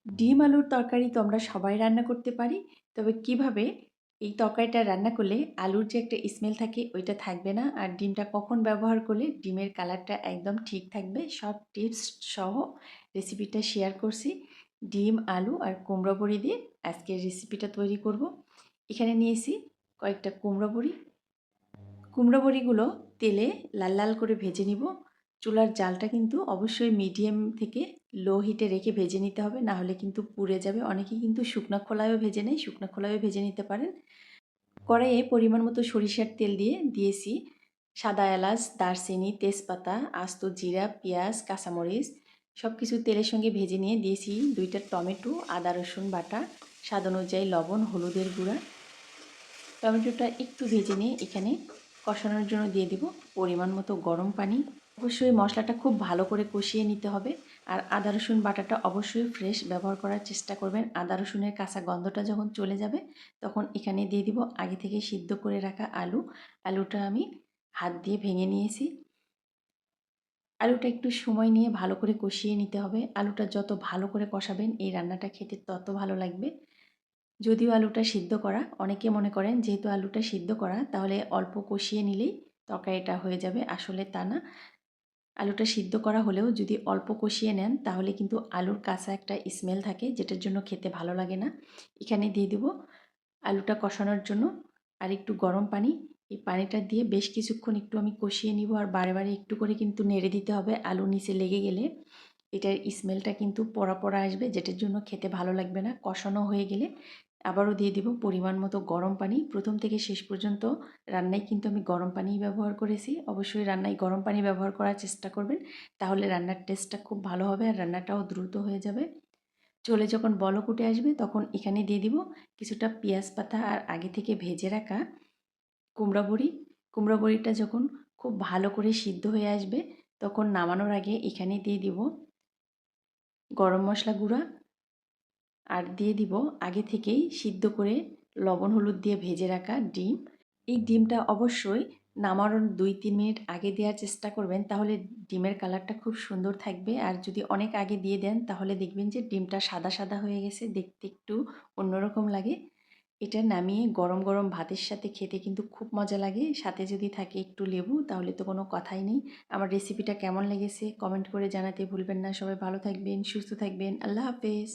ডিম আলুর তরকারি তো আমরা সবাই রান্না করতে পারি। তবে কিভাবে এই তরকারিটা রান্না করলে আলুর যে একটা স্মেল থাকে ওইটা থাকবে না, আর ডিমটা কখন ব্যবহার করলে ডিমের কালারটা একদম ঠিক থাকবে, সব টিপস সহ রেসিপিটা শেয়ার করছি। ডিম, আলু আর কুমড়ো বড়ি দিয়ে আজকের রেসিপিটা তৈরি করব। এখানে নিয়েছি কয়েকটা কুমড়ো বড়ি। কুমড়ো বড়িগুলো তেলে লাল লাল করে ভেজে নিব। চুলার জালটা কিন্তু অবশ্যই মিডিয়াম থেকে লো হিটে রেখে ভেজে নিতে হবে, না হলে কিন্তু পুড়ে যাবে। অনেকে কিন্তু শুকনো খোলায়ও ভেজে নেয়, শুকনো খোলায়ও ভেজে নিতে পারেন। কড়াইয়ে পরিমাণ মতো সরিষার তেল দিয়ে দিয়েছি সাদা এলাচ, দারচিনি, তেজপাতা, আস্ত জিরা, পেঁয়াজ, কাঁচামরিচ সব কিছু তেলের সঙ্গে ভেজে নিয়ে দিয়েছি 2টা টমেটো, আদা রসুন বাটা, স্বাদ অনুযায়ী লবণ, হলুদের গুঁড়া। টমেটোটা একটু ভেজে নিয়ে এখানে কষানোর জন্য দিয়ে দিব পরিমাণ মতো গরম পানি। অবশ্যই মশলাটা খুব ভালো করে কষিয়ে নিতে হবে। আর আদা রসুন বাটাটা অবশ্যই ফ্রেশ ব্যবহার করার চেষ্টা করবেন। আদা রসুনের কাঁচা গন্ধটা যখন চলে যাবে তখন এখানে দিয়ে দিব আগে থেকে সিদ্ধ করে রাখা আলু। আলুটা আমি হাত দিয়ে ভেঙে নিয়েছি। আলুটা একটু সময় নিয়ে ভালো করে কষিয়ে নিতে হবে। আলুটা যত ভালো করে কষাবেন এই রান্নাটা খেতে তত ভালো লাগবে। যদিও আলুটা সিদ্ধ করা, অনেকে মনে করেন যেহেতু আলুটা সিদ্ধ করা তাহলে অল্প কষিয়ে নিলেই তরকারিটা হয়ে যাবে, আসলে তা না। আলুটা সিদ্ধ করা হলেও যদি অল্প কষিয়ে নেন তাহলে কিন্তু আলুর কাঁচা একটা স্মেল থাকে, যেটার জন্য খেতে ভালো লাগে না। এখানে দিয়ে দেব আলুটা কষানোর জন্য আর একটু গরম পানি। এই পানিটা দিয়ে বেশ কিছুক্ষণ একটু আমি কষিয়ে নিব, আর বারে বারে একটু করে কিন্তু নেড়ে দিতে হবে। আলু নিচে লেগে গেলে এটার স্মেলটা কিন্তু পোড়া পোড়া আসবে, যেটার জন্য খেতে ভালো লাগবে না। কষানো হয়ে গেলে আবারও দিয়ে দিব পরিমাণ মতো গরম পানি। প্রথম থেকে শেষ পর্যন্ত রান্নায় কিন্তু আমি গরম পানিই ব্যবহার করেছি। অবশ্যই রান্নায় গরম পানি ব্যবহার করার চেষ্টা করবেন, তাহলে রান্নার টেস্টটা খুব ভালো হবে আর রান্নাটাও দ্রুত হয়ে যাবে। চলে যখন বলক উঠে আসবে তখন এখানে দিয়ে দিব কিছুটা পেঁয়াজ পাতা আর আগে থেকে ভেজে রাখা কুমড়া বড়ি। কুমড়া বড়িটা যখন খুব ভালো করে সিদ্ধ হয়ে আসবে তখন নামানোর আগে এখানে দিয়ে দিব গরম মশলা গুঁড়া, আর দিয়ে দিব আগে থেকেই সিদ্ধ করে লবণ হলুদ দিয়ে ভেজে রাখা ডিম। এই ডিমটা অবশ্যই নামানোর 2-3 মিনিট আগে দেওয়ার চেষ্টা করবেন, তাহলে ডিমের কালারটা খুব সুন্দর থাকবে। আর যদি অনেক আগে দিয়ে দেন তাহলে দেখবেন যে ডিমটা সাদা সাদা হয়ে গেছে, দেখতে একটু অন্যরকম লাগে। এটা নামিয়ে গরম গরম ভাতের সাথে খেতে কিন্তু খুব মজা লাগে। সাথে যদি থাকে একটু লেবু তাহলে তো কোনো কথাই নেই। আমার রেসিপিটা কেমন লেগেছে কমেন্ট করে জানাতে ভুলবেন না। সবাই ভালো থাকবেন, সুস্থ থাকবেন। আল্লাহ হাফেজ।